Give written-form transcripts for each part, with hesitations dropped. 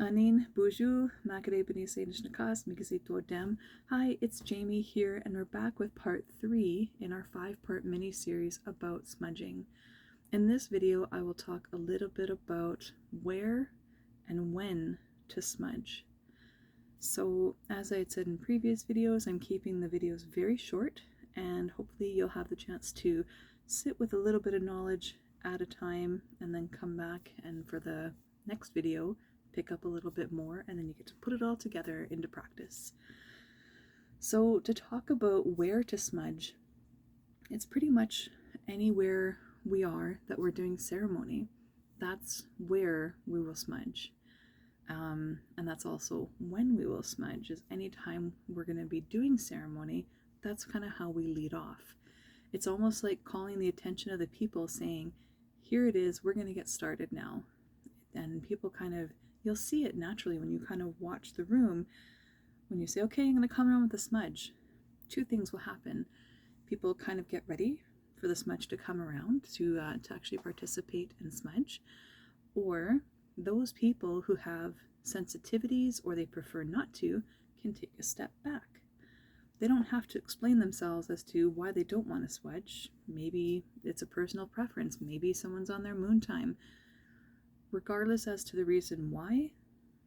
Anin Buju Makare Benise Nishnakas Mikasito Dem. Hi, it's Jaime here, and we're back with part 3 in our 5-part mini-series about smudging. In this video, I will talk a little bit about where and when to smudge. So, as I had said in previous videos, I'm keeping the videos very short, and hopefully you'll have the chance to sit with a little bit of knowledge at a time and then come back and for the next video pick up a little bit more, and then you get to put it all together into practice. So to talk about where to smudge, it's pretty much anywhere we are that we're doing ceremony. That's where we will smudge. And that's also when we will smudge, is anytime we're going to be doing ceremony. That's kind of how we lead off. It's almost like calling the attention of the people, saying, here it is, we're going to get started now. And people kind of, you'll see it naturally when you kind of watch the room. When you say, okay, I'm going to come around with the smudge, 2 things will happen. People kind of get ready for the smudge to come around to actually participate in smudge. Or those people who have sensitivities or they prefer not to can take a step back. They don't have to explain themselves as to why they don't want to smudge. Maybe it's a personal preference. Maybe someone's on their moon time. Regardless as to the reason why,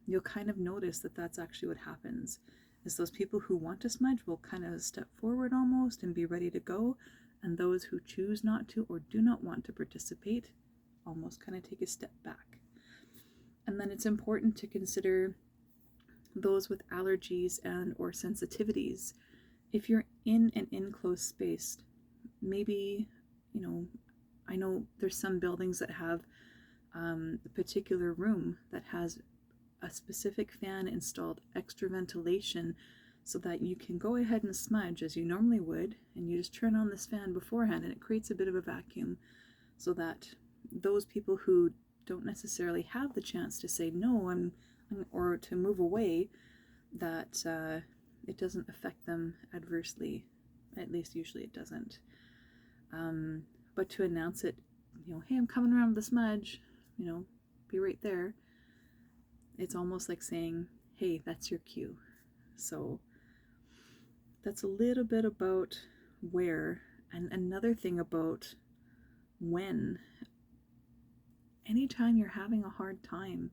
you'll kind of notice that that's actually what happens, is those people who want to smudge will kind of step forward almost and be ready to go, and those who choose not to or do not want to participate almost kind of take a step back. And then it's important to consider those with allergies and or sensitivities. If you're in an enclosed space, maybe, I know there's some buildings that have a particular room that has a specific fan installed, extra ventilation, so that you can go ahead and smudge as you normally would, and you just turn on this fan beforehand and it creates a bit of a vacuum, so that those people who don't necessarily have the chance to say no or to move away, that it doesn't affect them adversely. At least usually it doesn't. But to announce it, hey, I'm coming around with the smudge, be right there. It's almost like saying, hey, that's your cue. So that's a little bit about where. And another thing about when. Anytime you're having a hard time,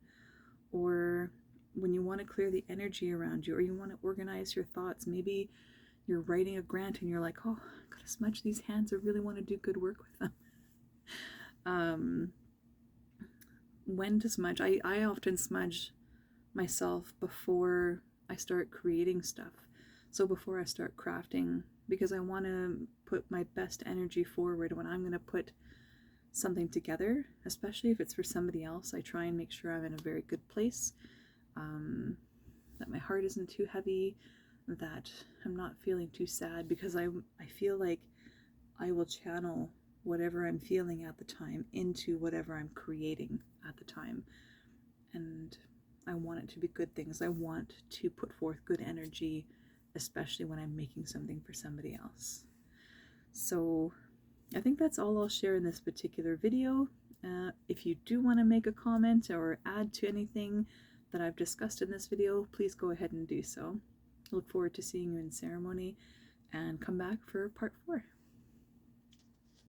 or when you want to clear the energy around you, or you want to organize your thoughts, maybe you're writing a grant and you're like, oh, I gotta smudge these hands, I really want to do good work with them. When to smudge, I often smudge myself before I start creating stuff. So before I start crafting, because I want to put my best energy forward when I'm going to put something together, especially if it's for somebody else. I try and make sure I'm in a very good place, that my heart isn't too heavy, that I'm not feeling too sad, because I feel like I will channel whatever I'm feeling at the time into whatever I'm creating at the time. And I want it to be good things. I want to put forth good energy, especially when I'm making something for somebody else. So I think that's all I'll share in this particular video. If you do want to make a comment or add to anything that I've discussed in this video, please go ahead and do so. I look forward to seeing you in ceremony, and come back for part 4.